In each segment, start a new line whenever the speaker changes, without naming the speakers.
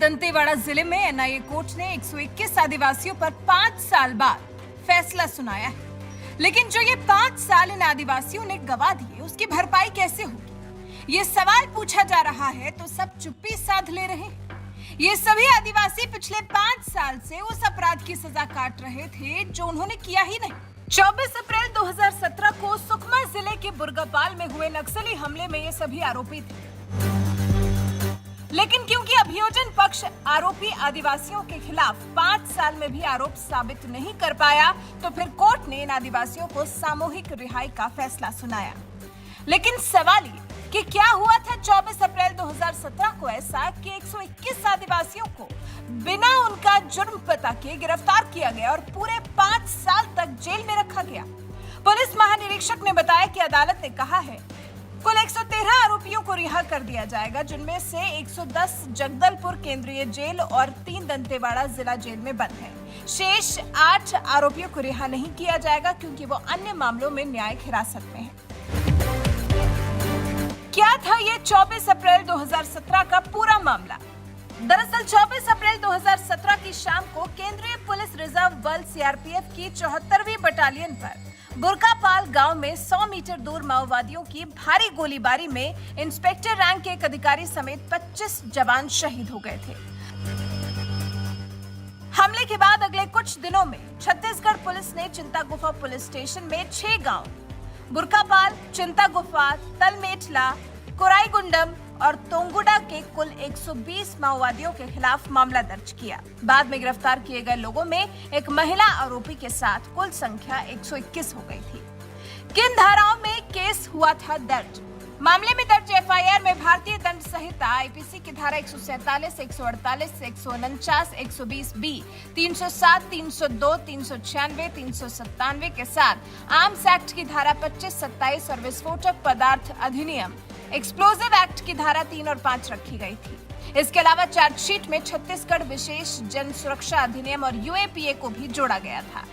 दंतेवाड़ा जिले में NIA court ने 121 आदिवासियों पर 5 साल बाद फैसला सुनाया है। लेकिन जो ये 5 साल इन आदिवासियों ने गवा दिए, उसकी भरपाई कैसे होगी? ये सवाल पूछा जा रहा है तो सब चुप्पी साध ले रहे हैं। ये सभी आदिवासी पिछले 5 साल से उस अपराध की सजा काट रहे थे जो उन्होंने किया ही नहीं। 24 अप्रैल 2017 को सुकमा जिले के बुर्गापाल में हुए नक्सली हमले में ये सभी आरोपी थे। लेकिन क्योंकि अभियोजन पक्ष आरोपी आदिवासियों के खिलाफ 5 साल में भी आरोप साबित नहीं कर पाया, तो फिर कोर्ट ने इन आदिवासियों को सामूहिक रिहाई का फैसला सुनाया। लेकिन सवाल ये कि क्या हुआ था 24 अप्रैल 2017 को ऐसा कि 121 आदिवासियों को बिना उनका जुर्म पता के गिरफ्तार किया गया और पूरे 5 साल तक जेल में रखा गया। पुलिस महानिरीक्षक ने बताया कि अदालत ने कहा है कुल 113 आरोपियों को रिहा कर दिया जाएगा, जिनमें से 110 जगदलपुर केंद्रीय जेल और 3 दंतेवाड़ा जिला जेल में बंद हैं। शेष 8 आरोपियों को रिहा नहीं किया जाएगा क्योंकि वो अन्य मामलों में न्यायिक हिरासत में हैं। क्या था ये 24 अप्रैल 2017 का पूरा मामला? दरअसल 24 अप्रैल 2017 की शाम को केंद्रीय पुलिस रिजर्व बल सीआरपीएफ की 74वीं बटालियन पर बुर्गापाल गांव में 100 मीटर दूर माओवादियों की भारी गोलीबारी में इंस्पेक्टर रैंक के एक अधिकारी समेत 25 जवान शहीद हो गए थे। हमले के बाद अगले कुछ दिनों में छत्तीसगढ़ पुलिस ने चिंता गुफा पुलिस स्टेशन में 6 गांव बुर्गापाल, चिंता गुफा, तलमेटला, कोराईगुंडम और तोंगुडा के कुल 120 माओवादियों के खिलाफ मामला दर्ज किया। बाद में गिरफ्तार किए गए लोगों में एक महिला आरोपी के साथ कुल संख्या 121 हो गई थी। किन धाराओं में केस हुआ था दर्ज? मामले में दर्ज एफआईआर में भारतीय दंड संहिता आईपीसी की धारा 147, 148, 149, 120 बी, 307, 302, 396, 397 के साथ आर्म्स एक्ट की धारा 25, 27 और विस्फोटक पदार्थ अधिनियम एक्सप्लोजिव एक्ट की धारा 3 और 5 रखी गई थी। इसके अलावा चार्जशीट में छत्तीसगढ़ विशेष जन सुरक्षा अधिनियम और यूएपीए को भी जोड़ा गया था।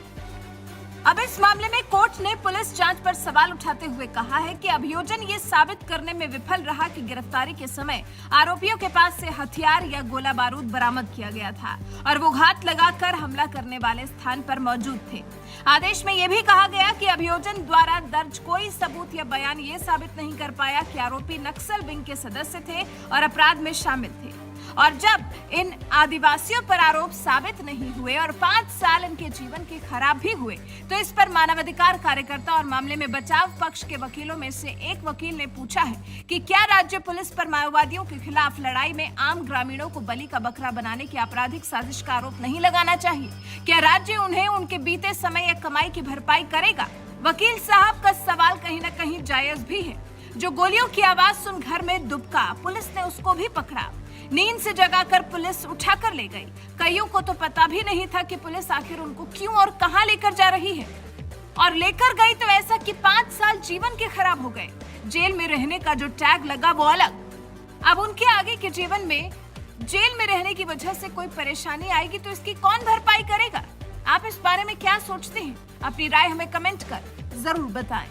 अब इस मामले में कोर्ट ने पुलिस जांच पर सवाल उठाते हुए कहा है कि अभियोजन ये साबित करने में विफल रहा कि गिरफ्तारी के समय आरोपियों के पास से हथियार या गोला बारूद बरामद किया गया था और वो घात लगाकर हमला करने वाले स्थान पर मौजूद थे। आदेश में यह भी कहा गया कि अभियोजन द्वारा दर्ज कोई सबूत या बयान ये साबित नहीं कर पाया कि आरोपी नक्सल विंग के सदस्य थे और अपराध में शामिल थे। और जब इन आदिवासियों पर आरोप साबित नहीं हुए और 5 साल इनके जीवन के खराब भी हुए, तो इस पर मानवाधिकार कार्यकर्ता और मामले में बचाव पक्ष के वकीलों में से एक वकील ने पूछा है कि क्या राज्य पुलिस पर माओवादियों के खिलाफ लड़ाई में आम ग्रामीणों को बलि का बकरा बनाने की आपराधिक साजिश का आरोप नहीं लगाना चाहिए? क्या राज्य उन्हें उनके बीते समय या कमाई की भरपाई करेगा? वकील साहब का सवाल कहीं न कहीं जायज भी है। जो गोलियों की आवाज सुन घर में दुबका, पुलिस ने उसको भी पकड़ा। नींद से जगाकर पुलिस उठाकर ले गई। कईयों को तो पता भी नहीं था कि पुलिस आखिर उनको क्यों और कहां लेकर जा रही है, और लेकर गई तो ऐसा कि 5 साल जीवन के खराब हो गए। जेल में रहने का जो टैग लगा वो अलग। अब उनके आगे के जीवन में जेल में रहने की वजह से कोई परेशानी आएगी तो इसकी कौन भरपाई करेगा? आप इस बारे में क्या सोचते हैं? अपनी राय हमें कमेंट कर जरूर बताएं।